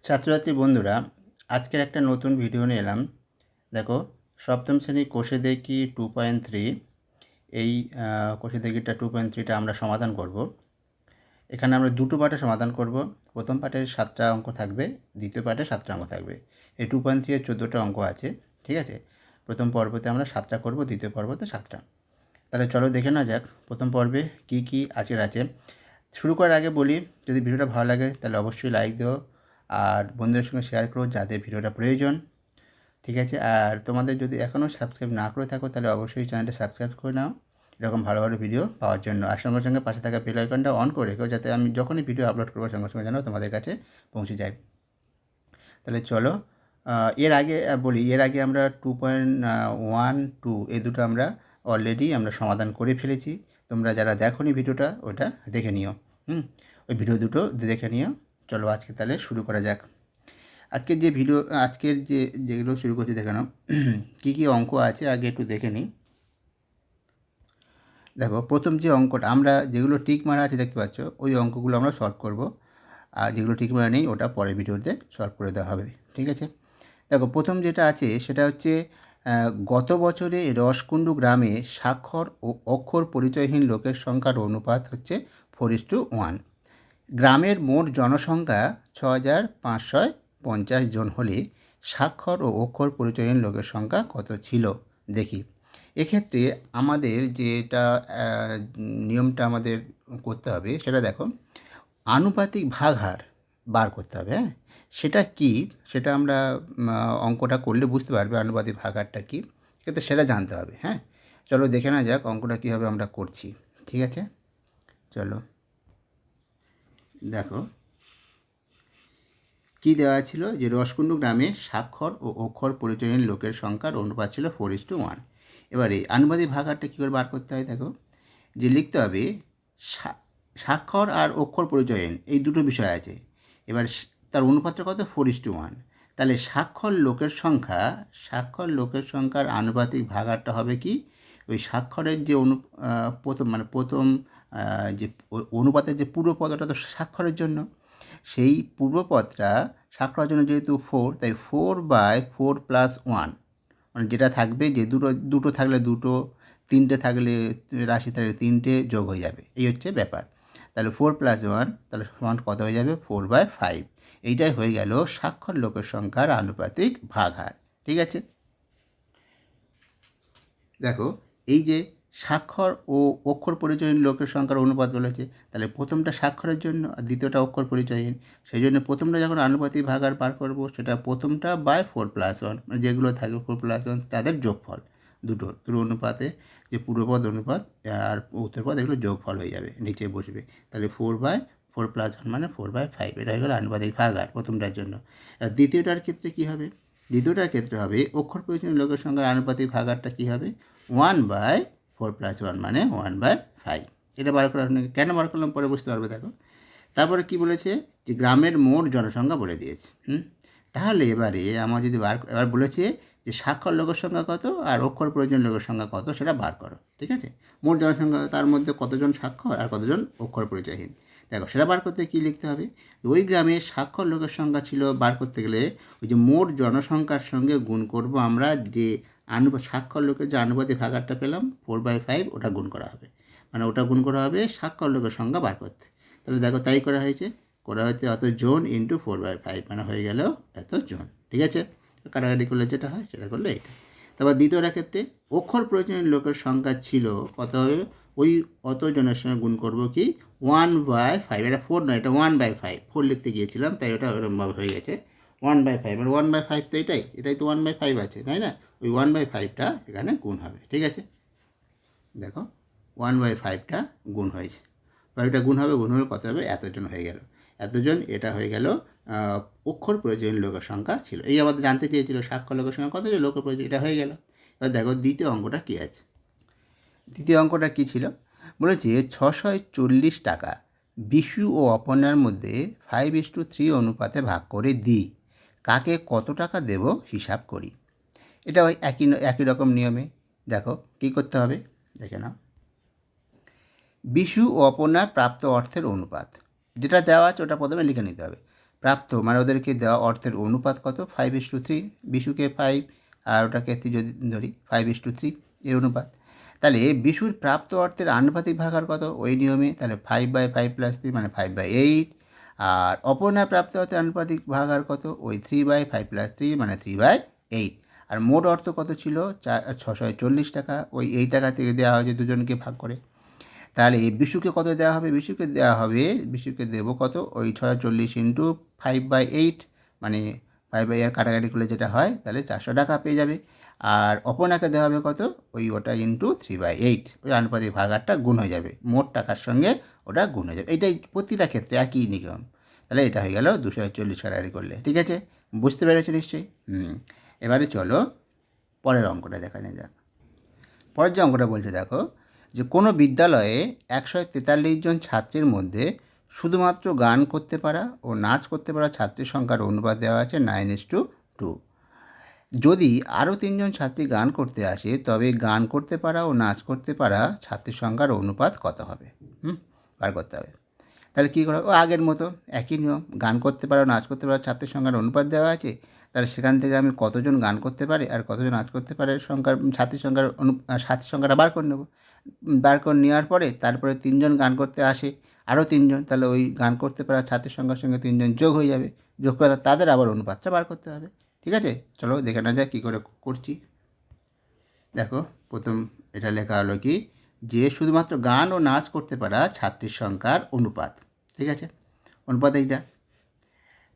ছাত্রছাত্রী বন্ধুরা, আজকের একটা নতুন ভিডিও নিয়ে এলাম। দেখো, সপ্তম শ্রেণী কোষে দেখি 2.3 এই কোষে দেখিটা 2.3টা আমরা সমাধান করব। এখানে আমরা দুটো পার্টে সমাধান করব। প্রথম পার্টে 7টা অঙ্ক থাকবে, দ্বিতীয় পার্টে 7টা অঙ্ক থাকবে। এই 2.3 এর 14টা অঙ্ক আছে, ঠিক আছে। প্রথম পর্বতে আমরা 7টা করব, দ্বিতীয় পর্বতে 7টা। তাহলে চলো দেখে না যাক প্রথম পর্বে কি কি আজকের আছে। শুরু করার আগে বলি, যদি ভিডিওটা ভালো লাগে তাহলে অবশ্যই লাইক দিও আর বন্ধুদের সঙ্গে শেয়ার করো যাদের ভিডিওটা প্রয়োজন, ঠিক আছে। আর তোমাদের যদি এখনও সাবস্ক্রাইব না করে থাকো তাহলে অবশ্যই চ্যানেলটা সাবস্ক্রাইব করে নাও এরকম ভালো ভালো ভিডিও পাওয়ার জন্য। আর সঙ্গে সঙ্গে পাশে থাকা বেল আইকনটা অন করে রেখো যাতে আমি যখনই ভিডিও আপলোড করবো সঙ্গে সঙ্গে যেন তোমাদের কাছে পৌঁছে যায়। তাহলে চলো, এর আগে আমরা 2.12 এই দুটো আমরা অলরেডি আমরা সমাধান করে ফেলেছি। তোমরা যারা দেখোনি ভিডিওটা ওটা দেখে নিও, ওই ভিডিও দুটো দেখে নিও। চলো আজকে তাহলে শুরু করা যাক। আজকের যেগুলো শুরু করছি দেখে নাও কী কী অঙ্ক আছে আগে একটু দেখে নিই। দেখো, প্রথম যে অঙ্কটা আমরা যেগুলো টিক মারা আছে দেখতে পাচ্ছ, ওই অঙ্কগুলো আমরা সলভ করব। আর যেগুলো টিক মারা নেই ওটা পরের ভিডিওতে সলভ করে দেওয়া হবে, ঠিক আছে। দেখো, প্রথম যেটা আছে সেটা হচ্ছে গত বছরে রসকুণ্ডু গ্রামে স্বাক্ষর ও অক্ষর পরিচয়হীন লোকের সংখ্যার অনুপাত হচ্ছে 4:1। গ্রামের মোট জনসংখ্যা 6,550 জন হলে স্বাক্ষর ও অক্ষর পরিচয়হীন লোকের সংখ্যা কত ছিল দেখি। এক্ষেত্রে আমাদের যেটা নিয়মটা আমাদের করতে হবে সেটা দেখো, আনুপাতিক ভাগহার বার করতে হবে। হ্যাঁ, সেটা কি, সেটা আমরা অঙ্কটা করলে বুঝতে পারবে আনুপাতিক ভাগহারটা কী, কিন্তু সেটা জানতে হবে। হ্যাঁ, চলো দেখে না যাক অঙ্কটা কীভাবে আমরা করছি, ঠিক আছে। চলো দেখো, কি দেওয়া ছিল যে রসকুণ্ডু গ্রামে স্বাক্ষর ও অক্ষর পরিচয়হীন লোকের সংখ্যার অনুপাত ছিল 4:1। এবারে আনুপাতিক ভাগহারটা কী করে বার করতে হয় দেখো, যে লিখতে হবে স্বাক্ষর আর অক্ষর পরিচয়হীন এই দুটো বিষয় আছে। এবার তার অনুপাতটা কত, 4:1। তাহলে স্বাক্ষর লোকের সংখ্যার আনুপাতিক ভাগহারটা হবে কি, ওই স্বাক্ষরের যে প্রথম যে অনুপাতের যে পূর্বপদটা তো স্বাক্ষরের জন্য, সেই পূর্বপদটা স্বাক্ষরের জন্য যেহেতু 4, তাই 4/4+1, মানে যেটা থাকবে, যে দুটো থাকলে দুটো, তিনটে থাকলে রাশি থাকলে তিনটে যোগ হয়ে যাবে, এই হচ্ছে ব্যাপার। তাহলে 4+1 তাহলে সমান কত হয়ে যাবে, 4/5। এইটাই হয়ে গেল স্বাক্ষর লোকের সংখ্যার আনুপাতিক ভাগহার, ঠিক আছে। দেখো, এই যে স্বাক্ষর ও অক্ষর পরিচয়হীন লোকের সংখ্যার অনুপাত বলেছে, তাহলে প্রথমটা স্বাক্ষরের জন্য আর দ্বিতীয়টা অক্ষর পরিচয়হীন। সেই জন্য প্রথমটা যখন আনুপাতিক ভাগার বার করব সেটা প্রথমটা বাই 4+1, মানে যেগুলো থাকবে 4+1 তাদের যোগফল, দুটো অনুপাতে যে পূর্বপদ অনুপাত আর উত্তরপদ এগুলো যোগফল হয়ে যাবে, নিচে বসবে। তাহলে 4/4+1 মানে 4/5, এটা হয়ে গেল আনুপাতিক ভাগার প্রথমটার জন্য। আর দ্বিতীয়টার ক্ষেত্রে কী হবে, দ্বিতীয়টার ক্ষেত্রে হবে অক্ষর পরিচয়হীন লোকের সংখ্যার আনুপাতিক ভাগারটা কী হবে, 1/4+1 মানে 1/5। এটা বার করার কেন বার করলাম পরে বুঝতে পারবে। দেখো, তারপরে কি বলেছে, যে গ্রামের মোট জনসংখ্যা বলে দিয়েছে। তাহলে এবারে আমার যদি এবার বলেছে যে স্বাক্ষর লোকের সংখ্যা কত আর অক্ষর প্রয়োজন লোকের সংখ্যা কত সেটা বার করো, ঠিক আছে। মোট জনসংখ্যা, তার মধ্যে কতজন স্বাক্ষর আর কতজন অক্ষর পরিচয়হীন। দেখো, সেটা বার করতে কী লিখতে হবে, ওই গ্রামে স্বাক্ষর লোকের সংখ্যা ছিল, বার করতে গেলে ওই যে মোট জনসংখ্যার সঙ্গে গুণ করব আমরা, যে স্বাক্ষর লোকের যে আনুপাতিক ভাগারটা পেলাম 4/5, ওটা গুণ করা হবে, মানে ওটা গুণ করা হবে স্বাক্ষর লোকের সংখ্যা বার করতে। তাহলে দেখো, তাই করা হয়েছে এত জন ইন্টু 4/5, মানে হয়ে গেল এত জন, ঠিক আছে। কাটাকাটি করলে যেটা হয় সেটা করলে এটা। তারপর দ্বিতীয়টা ক্ষেত্রে অক্ষর প্রয়োজনীয় লোকের সংখ্যা ছিল, কত হবে, ওই অত জনের সঙ্গে গুণ করব কি 1/5, এটা 4 নয়, এটা 1/5, 4 লিখতে গিয়েছিলাম তাই ওটা ওরকমভাবে হয়ে গেছে 1/5, মানে 1/5 তো এটাই তো 1/5 আছে, তাই না। ওই 1/5টা এখানে গুণ হবে, ঠিক আছে। দেখো, 1/5টা গুণ হয়েছে, 5টা গুণ হলে কত হবে, এতজন হয়ে গেল, এতজন। এটা হয়ে গেল অক্ষর প্রয়োজনীয় লোকের সংখ্যা ছিল। এই আমাদের জানতে চেয়েছিল স্বাক্ষর লোকের সংখ্যা কতজন, লোকের প্রয়োজন, এটা হয়ে গেল। এবার দেখো দ্বিতীয় অঙ্কটা কী আছে। দ্বিতীয় অঙ্কটা কী ছিল, বলেছে 640 টাকা বিশু ও অপর্ণার মধ্যে 5:3 অনুপাতে ভাগ করে দিই, কাকে কত টাকা দেব হিসাব করি। এটা ওই একই রকম নিয়মে। দেখো কী করতে হবে, দেখে নাও। বিশু ও অপর্ণার প্রাপ্ত অর্থের অনুপাত, যেটা দেওয়া আছে ওটা প্রথমে লিখে নিতে হবে। প্রাপ্ত মানে ওদেরকে দেওয়া অর্থের অনুপাত কত, 5:3। বিশুকে 5 আর ওটাকে 3 যদি ধরি 5:3 এই অনুপাত। তাহলে বিশুর প্রাপ্ত অর্থের আনুপাতিক ভাগার কত ওই নিয়মে, তাহলে 5/5 + 3 মানে 5/8। আর অপর্ণায় প্রাপ্ত অর্থের আনুপাতিক ভাগার কত ওই 3/5 + 3 মানে 3/8। আর মোট অর্থ কত ছিল 640 টাকা, ওই এই টাকা থেকে দেওয়া হয়েছে দুজনকে ভাগ করে। তাহলে এই বিশুকে কত দেওয়া হবে, বিশুকে দেবো কত ওই 640 × 5/8 মানে 5/8 কাটাকাটি করলে যেটা হয় তাহলে 400 টাকা পেয়ে যাবে। আর অপর্ণাকে দেওয়া হবে কত ওটা × 3/8, ওই আনুপাতিক ভাগারটা গুণ হয়ে যাবে, মোট টাকার সঙ্গে ওটা গুণ হয়ে যাবে। এটাই প্রতিটা ক্ষেত্রে একই নিয়ম। তাহলে এটা হয়ে গেল 240 কাটাকাটি করলে। ঠিক আছে, বুঝতে পেরেছো নিশ্চয়ই? এবারে চলো পরের অঙ্কটা দেখা নিয়ে যাক। পরের যে অঙ্কটা বলছে দেখো, যে কোনো বিদ্যালয়ে 143 জন ছাত্রীর মধ্যে শুধুমাত্র গান করতে পারা ও নাচ করতে পারা ছাত্রীর সংখ্যার অনুপাত দেওয়া আছে 9:2। যদি আরও 3 জন ছাত্রী গান করতে আসে তবে গান করতে পারা ও নাচ করতে পারা ছাত্রীর সংখ্যার অনুপাত কত হবে? বার করতে হবে। তাহলে কী করা হবে, আগের মতো একই নিয়ম, গান করতে পারা নাচ করতে পারা ছাত্রীর সংখ্যার অনুপাত দেওয়া আছে। তাহলে সেখান থেকে আমি কতজন গান করতে পারে আর কতজন নাচ করতে পারে ছাত্রীর সংখ্যাটা বার করে নেব। বার করে নেওয়ার পরে তারপরে 3 জন গান করতে আসে, আরও 3 জন, তাহলে ওই গান করতে পারা ছাত্রীর সংখ্যার সঙ্গে 3 জন যোগ হয়ে যাবে, যোগ করে তাদের আবার অনুপাতটা বার করতে হবে। ঠিক আছে, চলো দেখে না যাক কী করে করছি। দেখো প্রথম এটা লেখা হলো কি, যে শুধুমাত্র গান ও নাচ করতে পারা ছাত্রীর সংখ্যার অনুপাত। ঠিক আছে, অনুপাত এইটা।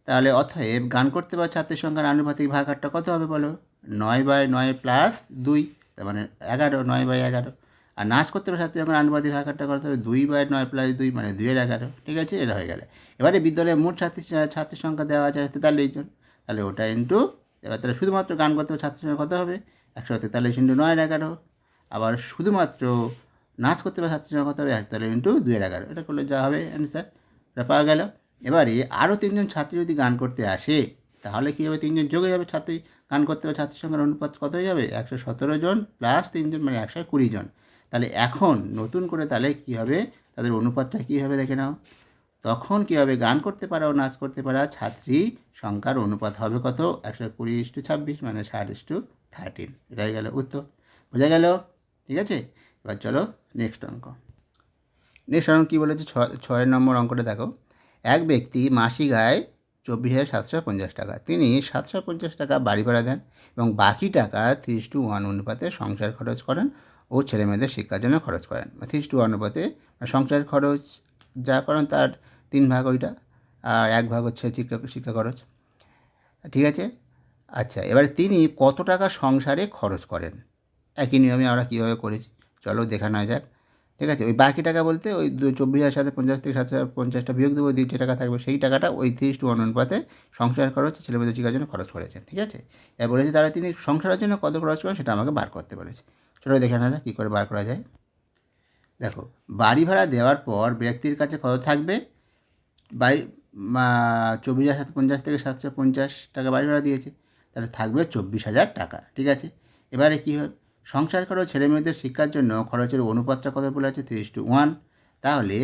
তাহলে অতএব গান করতে পারা ছাত্রীর সংখ্যার আনুপাতিক ভাগারটা কত হবে বলো, 9/9 + 2, তার মানে 11, 9/11। আর নাচ করতে পারা ছাত্রীর সংখ্যার আনুপাতিক ভাগারটা কত হবে 2/9 + 2 মানে 2/11। ঠিক আছে, এটা হয়ে গেলে এবারে বিদ্যালয়ে মোট ছাত্রীর সংখ্যা দেওয়া আছে 43 জন, তাহলে ওটা ইন্টু, এবার তাহলে শুধুমাত্র গান করতে পারা ছাত্রীর সংখ্যা কত হবে 143 × 9/11। আবার শুধুমাত্র নাচ করতে পারা ছাত্রীর সংখ্যা কত হবে 41 × 2/11। এটা করলে যা হবে অ্যান্সার, এটা পাওয়া গেল। এবারে আরও 3 জন ছাত্রী যদি গান করতে আসে তাহলে কী হবে, 3 জন যোগ হয়ে যাবে, ছাত্রী গান করতে পারে ছাত্রীর সংখ্যার অনুপাত কত হয়ে যাবে 117 জন প্লাস 3 জন মানে 120 জন। তাহলে এখন নতুন করে তাহলে কী হবে, তাদের অনুপাতটা কী হবে দেখে নাও। তখন কী হবে, গান করতে পারা ও নাচ করতে পারা ছাত্রী সংখ্যার অনুপাত হবে কত 120:26 মানে 60:13। এটা হয়ে গেল উত্তর, বোঝা গেল? ঠিক আছে, এবার চলো নেক্সট অঙ্ক। নেক্সট অঙ্ক কী বলেছে, 6 নম্বর অঙ্কটা দেখো। এক ব্যক্তি মাসিক আয় 24,750 টাকা, তিনি 750 টাকা বাড়ি ভাড়া দেন এবং বাকি টাকা 3:1 অনুপাতে সংসার খরচ করেন ও ছেলেমেয়েদের শিক্ষার জন্য খরচ করেন। 3:1 অনুপাতে সংসার খরচ যা করেন তার 3 ভাগ ওইটা, আর 1 ভাগ হচ্ছে শিক্ষা খরচ। ঠিক আছে, আচ্ছা এবারে তিনি কত টাকা সংসারে খরচ করেন, একই নিয়মে আমরা কীভাবে করেছি চলো দেখা নেওয়া যাক। ঠিক আছে, ওই বাকি টাকা বলতে ওই 24,750 থেকে 750টা বিয়োগ দেবো, দিয়ে যে টাকা থাকবে সেই টাকাটা ওই 3:1 অনুপাতে সংসার খরচ ছেলেমেয়েদের শিক্ষার জন্য খরচ করেছেন। ঠিক আছে, এবার বলেছে তারা তিনি সংসারের জন্য কত খরচ করেন সেটা আমাকে বার করতে বলেছে। চলো দেখে নেওয়া যাক কী করে বার করা যায়। দেখো বাড়ি ভাড়া দেওয়ার পর ব্যক্তির কাছে কত থাকবে, বাড়ি 24,750 থেকে 750 টাকা বাড়ি ভাড়া দিয়েছে, তাহলে থাকবে 24,000 টাকা। ঠিক আছে, এবারে কী হয়, সংসার খরচ ছেলেমেয়েদের শিক্ষার জন্য খরচের অনুপাতটা কত বলে আছে 3:1। তাহলে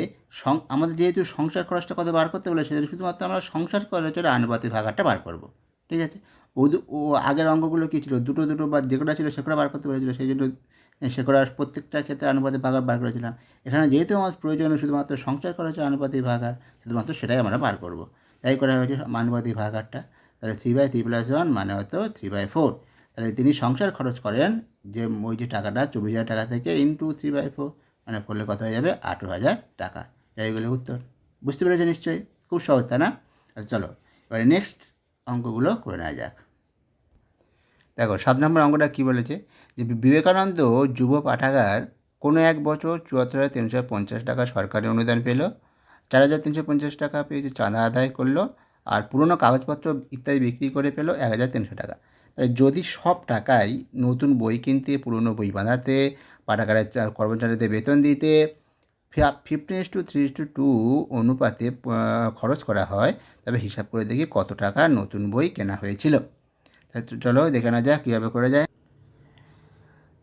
আমাদের যেহেতু সংসার খরচটা কত বার করতে বলে সেটা শুধুমাত্র আমরা সংসার খরচের আনুপাতিক ভাগারটা বার করব। ঠিক আছে, ও আগের অঙ্কগুলো কী ছিল, দুটো বা যে কটা ছিল সেকটা বার করতে বলেছিল, সেই জন্য সেকটা প্রত্যেকটা ক্ষেত্রে আনুপাতিক ভাগার বার করেছিলাম। এখানে যেহেতু আমার প্রয়োজন শুধুমাত্র সংসার খরচের আনুপাতিক ভাগার, শুধুমাত্র সেটাই আমরা বার করব, তাই করা হয়েছে আনুপাতিক ভাগারটা। তাহলে 3/3 + 1 মানে হয়তো 3/4। তাহলে তিনি সংসার খরচ করেন যে ওই যে টাকাটা 24,000 টাকা থেকে ইন্টু 3/4 মানে করলে কত হয়ে যাবে 18,000 টাকা। এইগুলো উত্তর, বুঝতে পেরেছে নিশ্চয়ই, খুব সহজ তাই না? আচ্ছা চলো এবারে নেক্সট অঙ্কগুলো করে নেওয়া যাক। দেখো 7 নম্বর অঙ্কটা কী বলেছে, যে বিবেকানন্দ যুব পাঠাগার কোনো এক বছর 74,350 টাকা সরকারি অনুদান পেল, 4,350 টাকা পেয়েছে চাঁদা আদায় করলো, আর পুরনো কাগজপত্র ইত্যাদি বিক্রি করে পেল 1,300 টাকা। তাই যদি সব টাকাই নতুন বই কিনতে, পুরনো বই বাঁধাতে, পাঠাগারের কর্মচারীদের বেতন দিতে 15:3:2 অনুপাতে খরচ করা হয়, তবে হিসাব করে দেখি কত টাকা নতুন বই কেনা হয়েছিল। চলো দেখে না যাক কীভাবে করে যায়।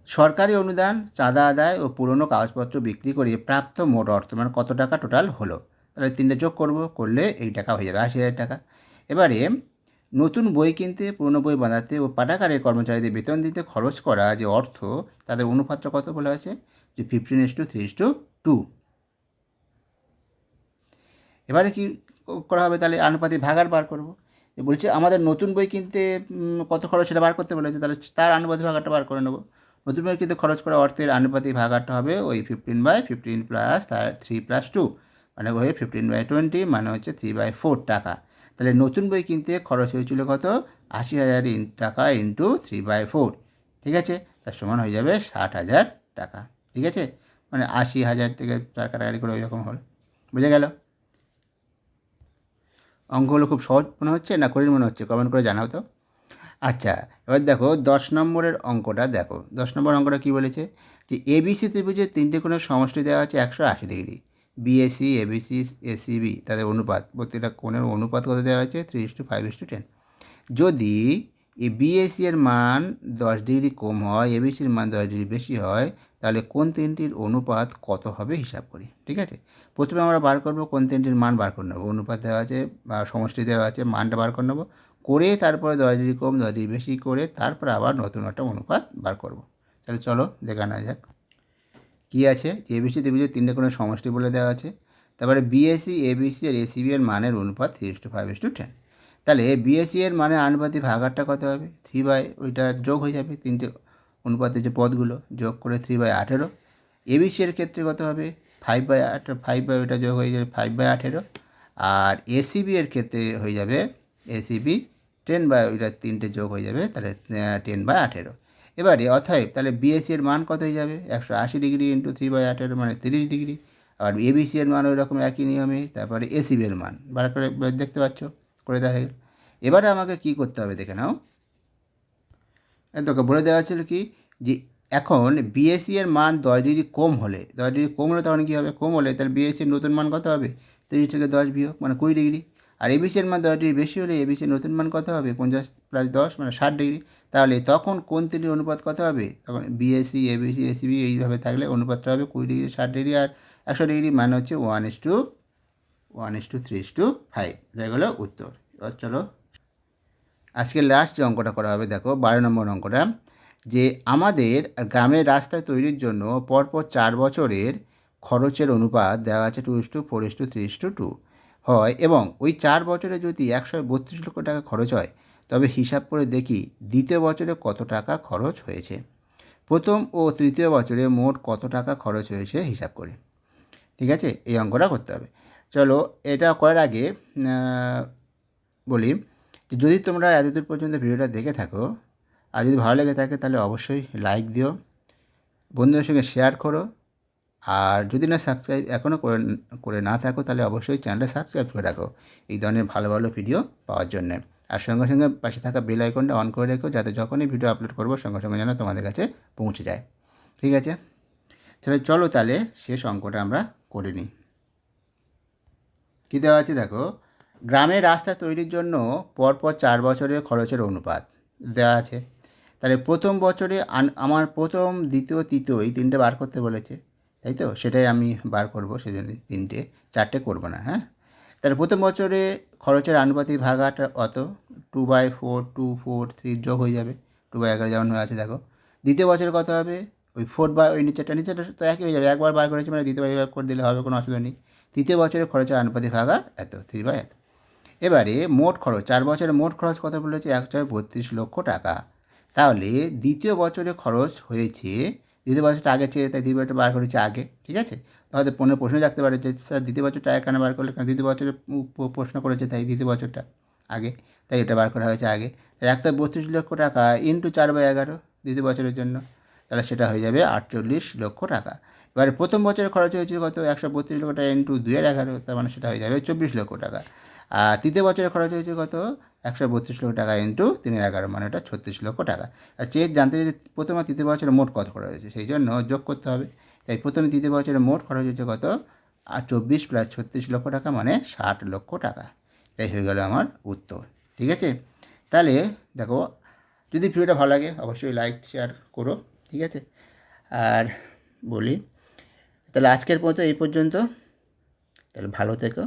সরকারি অনুদান, চাঁদা আদায় ও পুরনো কাগজপত্র বিক্রি করে প্রাপ্ত মোট অর্থ মানে কত টাকা টোটাল হলো, তাহলে 3টে যোগ করব, করলে এই টাকা হয়ে যাবে 80,000 টাকা। এবারে নতুন বই কিনতে, পুরনো বই বাঁধাতে ও পাঠাগারের কর্মচারীদের বেতন দিতে খরচ করা যে অর্থ, তাদের অনুপাতটা কত বলা আছে, যে 15:3:2। এবারে কি করা হবে, তাহলে আনুপাতিক ভাগার বার করব। বলছে আমাদের নতুন বই কিনতে কত খরচ সেটা বার করতে বলেছে, তাহলে তার আনুপাতিক ভাগারটা বার করে নেব। নতুন বই কিনতে খরচ করা অর্থের আনুপাতিক ভাগারটা হবে ওই 15/15 প্লাস তার 3+2, মানে হয়ে 15/20, মানে হচ্ছে 3/4 টাকা। তাহলে নতুন বই কিনতে খরচ হয়েছিল কত, 80,000 টাকা ইন্টু 3/4, ঠিক আছে, তার সমান হয়ে যাবে 60,000 টাকা। ঠিক আছে, মানে 80,000 থেকে 4 কাটাকাটি করে ওই রকম হলো। বুঝে গেল? অঙ্কগুলো খুব সহজ মনে হচ্ছে না কঠিন মনে হচ্ছে, কমেন্ট করে জানাও তো। আচ্ছা, এবার দেখো 10 নম্বরের অঙ্কটা দেখো। 10 নম্বর অঙ্কটা কী বলেছে, যে এবিসি ত্রিভুজের তিনটে কোণের সমষ্টি দেওয়া আছে 180 ডিগ্রি। বিএসি, এবিসি, এসিবি তাদের অনুপাত, প্রত্যেকটা কোণের অনুপাত কত দেওয়া হয়েছে, 3:5:10। যদি এই বিএসি এর মান 10 ডিগ্রি কম হয়, এবিসির মান 10 ডিগ্রি বেশি হয়, তাহলে কোন তিনটির অনুপাত কত হবে হিসাব করি। ঠিক আছে, প্রথমে আমরা বার করব কোন তিনটির মান বার করে নেবো, অনুপাত দেওয়া আছে বা সমষ্টি দেওয়া আছে, মানটা বার করে নেবো, করে তারপরে 10 ডিগ্রি কম 10 ডিগ্রি বেশি করে তারপর আবার নতুন একটা অনুপাত বার করব। তাহলে চলো দেখা না যাক কী আছে। এবিসি ত্রিভুজের তিনটে কোণের সমষ্টি বলে দেওয়া আছে, তারপরে বিএসি, এবিসি আর এসিবি এর মানের অনুপাত 3:5:10। তাহলে বিএসি এর মানে আনুপাতিক ভাগারটা কত হবে, 3 ওইটা যোগ হয়ে যাবে, তিনটে অনুপাতের যে পদগুলো যোগ করে 3/18। এবিসি এর ক্ষেত্রে কত হবে, 5/8, 5 ওইটা যোগ হয়ে যাবে 5/18। আর এসিবি এর ক্ষেত্রে হয়ে যাবে এসিবি 10 ওইটা তিনটে যোগ হয়ে যাবে, তাহলে 10/18। এবারে অতএব তাহলে বিএসি এর মান কত হয়ে যাবে, 180 ডিগ্রি ইন্টু 3/18 মানে 30 ডিগ্রি। আর এবিসি এর মান ওই রকম একই নিয়মে। তারপরে এসিবি এর মান বার করে দেখতে পাচ্ছ, করে দেওয়া হয়ে গেল। এবারে আমাকে কি করতে হবে দেখে নাও, তোকে বলে দেওয়া ছিল কি, যে এখন বিএসি এর মান 10 ডিগ্রি কম হলে, 10 ডিগ্রি কম হলে তখন কী হবে, কম হলে তাহলে বিএসির নতুন মান কত হবে, 30 থেকে 10 বিয়োগ মানে 20 ডিগ্রি। আর এবিসির মান 10 ডিগ্রি বেশি হলে এবিসির নতুন মান কত হবে, 50 + 10 মানে 60 ডিগ্রি। তাহলে তখন কোন তিনটির অনুপাত কত হবে, তখন বিএসি, এবিসি, এসিবি এইভাবে থাকলে অনুপাতটা হবে 20 ডিগ্রি, 60 ডিগ্রি আর 100 ডিগ্রি, মানে হচ্ছে 1:3:5। এটা গেলো উত্তর। এবার চলো আজকে লাস্ট যে অঙ্কটা করা হবে, দেখো 12 নম্বর অঙ্কটা, যে আমাদের গ্রামের রাস্তা তৈরির জন্য পরপর 4 বছরের খরচের অনুপাত দেওয়া আছে 2:4:3:2 হয়, এবং ওই 4 বছরে যদি 132 লক্ষ টাকা খরচ হয়, তবে হিসাব করে দেখি দ্বিতীয় বছরে কত টাকা খরচ হয়েছে। প্রথম ও তৃতীয় বছরে মোট কত টাকা খরচ হয়েছে হিসাব করি। ঠিক আছে, এই অঙ্কটা করতে হবে। চলো এটা করার আগে বলি, যদি তোমরা এতদূর পর্যন্ত ভিডিওটা দেখে থাকো আর যদি ভালো লেগে থাকে তাহলে অবশ্যই লাইক দিও, বন্ধুদের সঙ্গে শেয়ার করো, আর যদি না সাবস্ক্রাইব এখনও করে না থাকো তাহলে অবশ্যই চ্যানেলটা সাবস্ক্রাইব করে রাখো এই ধরনের ভালো ভালো ভিডিও পাওয়ার জন্যে। আর সঙ্গে সঙ্গে পাশে থাকা বেল আইকনটা অন করে রেখো, যাতে যখনই ভিডিও আপলোড করবো সঙ্গে সঙ্গে যেন তোমাদের কাছে পৌঁছে যায়। ঠিক আছে, তাহলে চলো তাহলে শেষ অঙ্কটা আমরা করে নিই। কী দেওয়া আছে দেখো, গ্রামের রাস্তা তৈরির জন্য পরপর 4 বছরের খরচের অনুপাত দেওয়া আছে। তাহলে প্রথম বছরে আমার প্রথম, দ্বিতীয়, তৃতীয় এই তিনটে বার করতে বলেছে, তাই তো, সেটাই আমি বার করব, সেজন্য 3টে, 4টে করব না। হ্যাঁ, তাহলে প্রথম বছরে খরচের আনুপাতিক ভাগাটা অত 2/4, 2, 4, 3 যোগ হয়ে যাবে, 2/11 যেমন হয়ে আছে দেখো। দ্বিতীয় বছরে কত হবে, ওই 4 ওই নিচেটা তো একই হয়ে যাবে, একবার বার করেছি মানে দ্বিতীয়বার বার করে দিলে হবে, কোনো অসুবিধা নেই। তৃতীয় বছরে খরচের আনুপাতিক ভাগা এত, 3/এত। এবারে মোট খরচ, 4 বছরে মোট খরচ কত বলেছে, 132 লক্ষ টাকা। তাহলে দ্বিতীয় বছরে খরচ হয়েছে, দ্বিতীয় বছরটা আগে চেয়ে তাই দ্বিতীয় বছরটা বার করেছে আগে। ঠিক আছে, হয়তো প্রশ্ন রাখতে পারে যে স্যার দ্বিতীয় বছরটা কেন বার করলে, কারণ দ্বিতীয় বছরে প্রশ্ন করেছে তাই দ্বিতীয় বছরটা আগে, তাই এটা বার করা হয়েছে আগে। তাই 132 লক্ষ টাকা ইন্টু 4/11 দ্বিতীয় বছরের জন্য, তাহলে সেটা হয়ে যাবে 48 লক্ষ টাকা। এবারে প্রথম বছরে খরচ হয়েছে কত, 132 লক্ষ টাকা ইন্টু 2/11, তার মানে সেটা হয়ে যাবে 24 লক্ষ টাকা। আর তৃতীয় বছরে খরচ হয়েছে কত, 132 লক্ষ টাকা ইন্টু 3/11, মানে ওটা 36 লক্ষ টাকা। আর জানতে চাই প্রথম আর তৃতীয় বছরে মোট কত খরচ হয়েছে, সেই জন্য যোগ করতে হবে। তাই প্রথমে তৃতীয় বছরে মোট খরচ হয়েছে কত, আর 24 + 36 লক্ষ টাকা মানে 60 লক্ষ টাকা। এটাই হয়ে গেল আমার উত্তর। ঠিক আছে, তাহলে দেখো যদি ভিডিওটা ভালো লাগে অবশ্যই লাইক শেয়ার করো। ঠিক আছে, আর বলি তাহলে আজকের মতো এই পর্যন্ত, তাহলে ভালো থেকো।